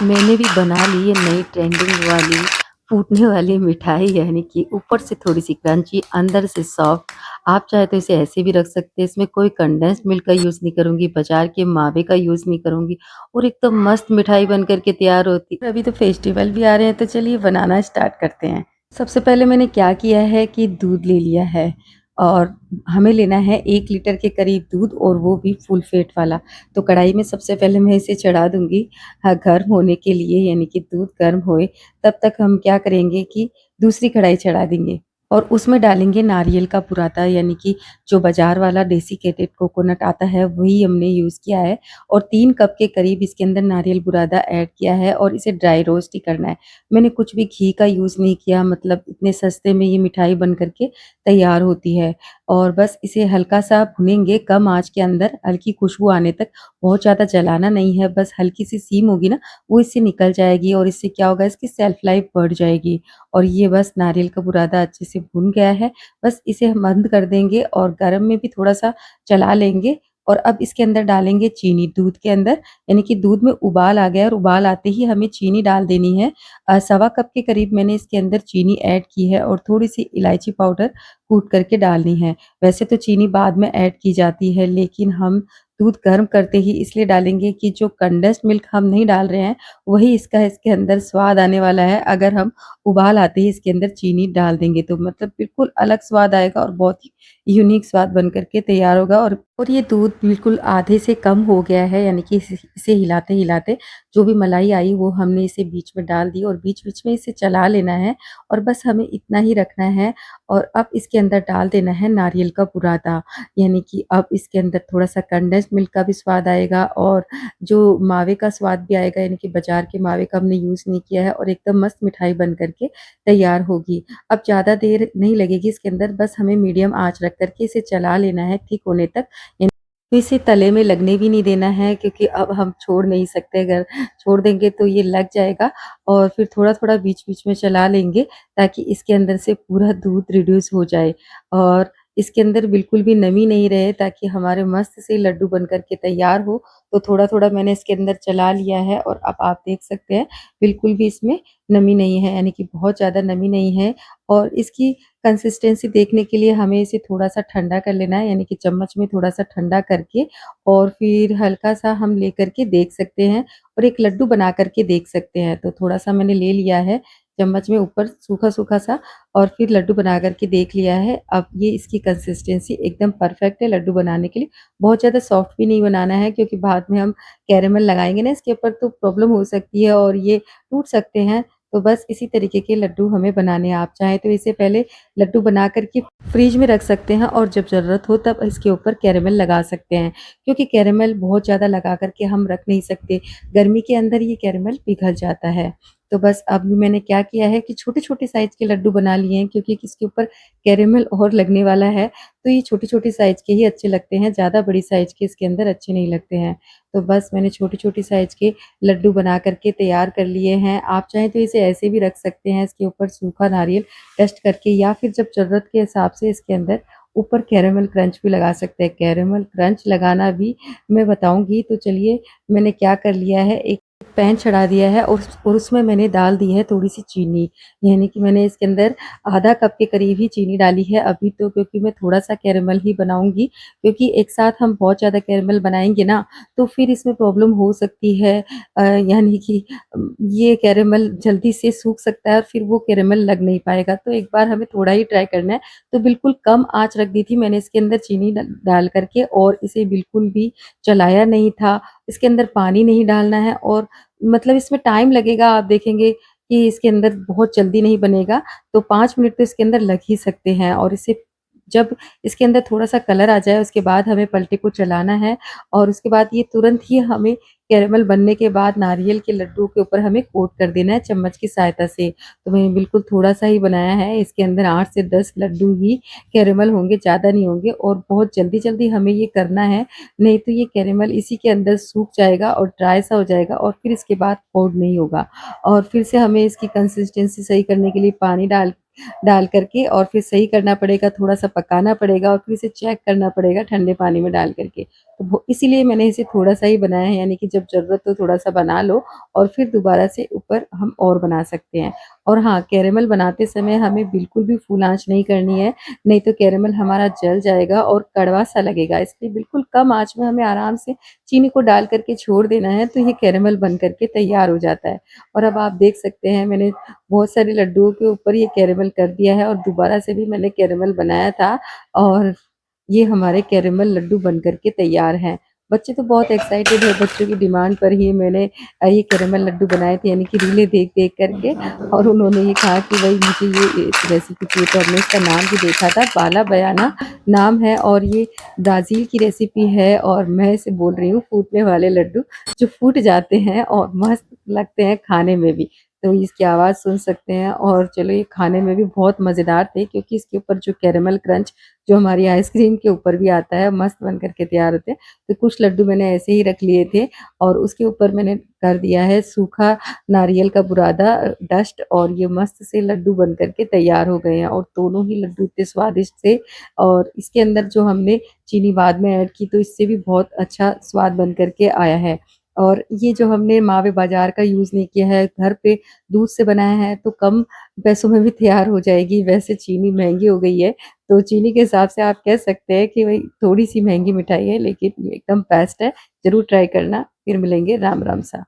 मैंने भी बना ली है नई ट्रेंडिंग वाली फूटने वाली मिठाई, यानी कि ऊपर से थोड़ी-सी क्रंची, अंदर से सॉफ्ट। आप चाहे तो इसे ऐसे भी रख सकते हैं, इसमें कोई कंडेंस्ड मिल्क का यूज़ नहीं करूँगी, बाज़ार के मावे का यूज़ नहीं करूँगी और एकदम मस्त मिठाई बन कर के तैयार होती है। अभी तो फेस्टिवल भी आ रहे हैं, तो चलिए बनाना स्टार्ट करते हैं। सबसे पहले मैंने क्या किया है कि दूध ले लिया है और हमें लेना है 1 लीटर के करीब दूध और वो भी फुल फैट वाला। तो कढ़ाई में सबसे पहले मैं इसे चढ़ा दूँगी गर्म होने के लिए, यानी कि दूध गर्म होए तब तक हम क्या करेंगे कि दूसरी कढ़ाई चढ़ा देंगे और उसमें डालेंगे नारियल का बुरादा, यानी कि जो बाज़ार वाला डेसिकेटेड कोकोनट आता है वही हमने यूज़ किया है और 3 कप के करीब इसके अंदर नारियल बुरादा ऐड किया है और इसे ड्राई रोस्ट ही करना है। मैंने कुछ भी घी का यूज़ नहीं किया, मतलब इतने सस्ते में ये मिठाई बन कर के तैयार होती है और बस इसे हल्का-सा भूनेंगे कम आँच के अंदर, हल्की खुशबू आने तक। बहुत ज़्यादा जलाना नहीं है, बस हल्की-सी सीम होगी ना, वो इससे निकल जाएगी और इससे क्या होगा, इसकी शेल्फ लाइफ बढ़ जाएगी। और ये बस नारियल का बुरादा अच्छे से भुन गया है, बस इसे हम बंद कर देंगे और गरम में भी थोड़ा-सा चला लेंगे और अब इसके अंदर डालेंगे चीनी दूध के अंदर, यानी कि दूध में उबाल आ गया है और उबाल आते ही हमें चीनी डाल देनी है। सवा कप के करीब मैंने इसके अंदर चीनी ऐड की है और थोड़ी-सी इलायची पाउडर कूट करके डालनी है। वैसे तो चीनी बाद में ऐड की जाती है, लेकिन हम दूध गर्म करते ही इसलिए डालेंगे कि जो कंडेंस्ड मिल्क हम नहीं डाल रहे हैं, वही इसका इसके अंदर स्वाद आने वाला है। अगर हम उबाल आते ही इसके अंदर चीनी डाल देंगे, तो मतलब बिल्कुल अलग स्वाद आएगा और बहुत ही यूनिक स्वाद बन कर के तैयार होगा और ये दूध बिल्कुल आधे से कम हो गया है, यानी कि इसे हिलाते-हिलाते जो भी मलाई आई, वो हमने इसे बीच में डाल दी और बीच-बीच में इसे चला लेना है और बस हमें इतना ही रखना है और अब इसके अंदर डाल देना है नारियल का बुरादा। यानी कि अब इसके अंदर थोड़ा-सा कंडेंस्ड मिल्क का भी स्वाद आएगा और जो मावे का स्वाद भी आएगा, यानी कि बाज़ार के मावे का हमने यूज़ नहीं किया है और एकदम मस्त मिठाई बन कर के तैयार होगी। अब ज़्यादा देर नहीं लगेगी इसके अंदर, बस हमें मीडियम आँच रख कर के इसे चला लेना है ठीक होने तक। यानी तो इसे तले में लगने भी नहीं देना है, क्योंकि अब हम छोड़ नहीं सकते, अगर छोड़ देंगे तो ये लग जाएगा और फिर थोड़ा-थोड़ा बीच-बीच में चला लेंगे ताकि इसके अंदर से पूरा दूध रिड्यूस हो जाए और इसके अंदर बिल्कुल भी नमी नहीं रहे, ताकि हमारे मस्त से लड्डू बन कर के तैयार हो। तो थोड़ा-थोड़ा मैंने इसके अंदर चला लिया है और अब आप देख सकते हैं बिल्कुल भी इसमें नमी नहीं है, यानी कि बहुत ज़्यादा नमी नहीं है और इसकी कंसिस्टेंसी देखने के लिए हमें इसे थोड़ा-सा ठंडा कर लेना है, यानी कि चम्मच में थोड़ा-सा ठंडा करके और फिर हल्का-सा हम लेकर के देख सकते हैं और एक लड्डू बना कर के देख सकते हैं। तो थोड़ा-सा मैंने ले लिया है चम्मच में ऊपर सूखा-सूखा सा और फिर लड्डू बना कर के देख लिया है। अब ये इसकी कंसिस्टेंसी एकदम परफेक्ट है लड्डू बनाने के लिए। बहुत ज़्यादा सॉफ्ट भी नहीं बनाना है, क्योंकि बाद में हम कैरेमल लगाएँगे ना इसके ऊपर, तो प्रॉब्लम हो सकती है और ये टूट सकते हैं। तो बस इसी तरीके के लड्डू हमें बनाने हैं। आप चाहें तो इसे पहले लड्डू बना कर के फ्रिज में रख सकते हैं और जब ज़रूरत हो तब इसके ऊपर कैरेमल लगा सकते हैं। क्योंकि कैरेमल बहुत ज़्यादा लगा कर के हम रख नहीं सकते। गर्मी के अंदर ये कैरेमल पिघल जाता है। तो बस अब मैंने क्या किया है कि छोटे-छोटे साइज़ के लड्डू बना लिए हैं, क्योंकि इसके ऊपर कैरेमल और लगने वाला है, तो ये छोटी-छोटी साइज़ के ही अच्छे लगते हैं, ज़्यादा बड़ी साइज़ के इसके अंदर अच्छे नहीं लगते हैं। तो बस मैंने छोटी-छोटी साइज़ के लड्डू बना कर के तैयार कर लिए हैं। आप चाहें तो इसे ऐसे भी रख सकते हैं, इसके ऊपर सूखा नारियल डस्ट करके, या फिर जब ज़रूरत के हिसाब से इसके अंदर ऊपर कैरेमल क्रंच भी लगा सकते हैं। कैरेमल क्रंच लगाना भी मैं बताऊँगी, तो चलिए मैंने क्या कर लिया है, एक पैन चढ़ा दिया है और उसमें मैंने डाल दी है थोड़ी-सी चीनी, यानी कि मैंने इसके अंदर आधा कप के करीब ही चीनी डाली है अभी तो, क्योंकि मैं थोड़ा-सा कैरेमल ही बनाऊँगी, क्योंकि एक साथ हम बहुत ज़्यादा कैरेमल बनाएँगे ना, तो फिर इसमें प्रॉब्लम हो सकती है। यानी कि ये कैरेमल जल्दी से सूख सकता है और फिर वो कैरेमल लग नहीं पाएगा, तो एक बार हमें थोड़ा ही ट्राई करना है। तो बिल्कुल कम आँच रख दी थी मैंने इसके अंदर चीनी डाल कर के और इसे बिल्कुल भी चलाया नहीं था। इसके अंदर पानी नहीं डालना है और मतलब इसमें टाइम लगेगा, आप देखेंगे कि इसके अंदर बहुत जल्दी नहीं बनेगा, तो 5 मिनट तो इसके अंदर लग ही सकते हैं और इसे जब इसके अंदर थोड़ा-सा कलर आ जाए, उसके बाद हमें पलटे को चलाना है और उसके बाद ये तुरंत ही हमें कैरेमल बनने के बाद नारियल के लड्डू के ऊपर हमें कोट कर देना है चम्मच की सहायता से। तो मैंने बिल्कुल थोड़ा-सा ही बनाया है, इसके अंदर 8 से 10 लड्डू ही कैरेमल होंगे, ज़्यादा नहीं होंगे और बहुत जल्दी-जल्दी हमें ये करना है, नहीं तो ये कैरेमल इसी के अंदर सूख जाएगा और ड्राई सा हो जाएगा और फिर इसके बाद कोट नहीं होगा। और फिर से हमें इसकी कंसिस्टेंसी सही करने के लिए पानी डाल डाल कर के और फिर सही करना पड़ेगा, थोड़ा-सा पकाना पड़ेगा और फिर इसे चेक करना पड़ेगा ठंडे पानी में डाल कर के। तो वो इसीलिए मैंने इसे थोड़ा-सा ही बनाया है, यानी कि जब ज़रूरत हो थोड़ा-सा बना लो और फिर दोबारा से ऊपर हम और बना सकते हैं। और हाँ, कैरेमल बनाते समय हमें बिल्कुल भी फुल आँच नहीं करनी है, नहीं तो कैरेमल हमारा जल जाएगा और कड़वा-सा लगेगा। इसलिए बिल्कुल कम आँच में हमें आराम से चीनी को डाल कर के छोड़ देना है, तो ये कैरेमल बन कर के तैयार हो जाता है। और अब आप देख सकते हैं मैंने बहुत सारे लड्डुओं के ऊपर ये कैरेमल कर दिया है और दोबारा से भी मैंने कैरेमल बनाया था और ये हमारे कैरेमल लड्डू बन कर के तैयार हैं। बच्चे तो बहुत एक्साइटेड है, बच्चों की डिमांड पर ही मैंने ये कैरेमल लड्डू बनाए थे, यानी कि रीलें देख-देख कर के और उन्होंने ये कहा कि भई मुझे ये रेसिपी चाहिए, तो हमने इसका नाम भी देखा था, बाला बयाना नाम है और ये ब्राज़ील की रेसिपी है और मैं इसे बोल रही हूँ फूटने वाले लड्डू, जो फूट जाते हैं और मस्त लगते हैं खाने में भी। तो इसकी आवाज़ सुन सकते हैं और चलो ये खाने में भी बहुत मज़ेदार थे क्योंकि इसके ऊपर जो कैरेमल क्रंच जो हमारी आइसक्रीम के ऊपर भी आता है, मस्त बन कर के तैयार होते हैं। तो कुछ लड्डू मैंने ऐसे ही रख लिए थे और उसके ऊपर मैंने कर दिया है सूखा नारियल का बुरादा डस्ट और ये मस्त से लड्डू बन कर के तैयार हो गए हैं और दोनों ही लड्डू इतने स्वादिष्ट थे और इसके अंदर जो हमने चीनी बाद में ऐड की तो इससे भी बहुत अच्छा स्वाद बन कर के आया है। और ये जो हमने मावे बाज़ार का यूज़ नहीं किया है, घर पे दूध से बनाया है तो कम पैसों में भी तैयार हो जाएगी। वैसे चीनी महँगी हो गई है, तो चीनी के हिसाब से आप कह सकते हैं कि भई थोड़ी-सी महँगी मिठाई है लेकिन ये एकदम बेस्ट है। ज़रूर ट्राई करना। फिर मिलेंगे। राम, राम सा।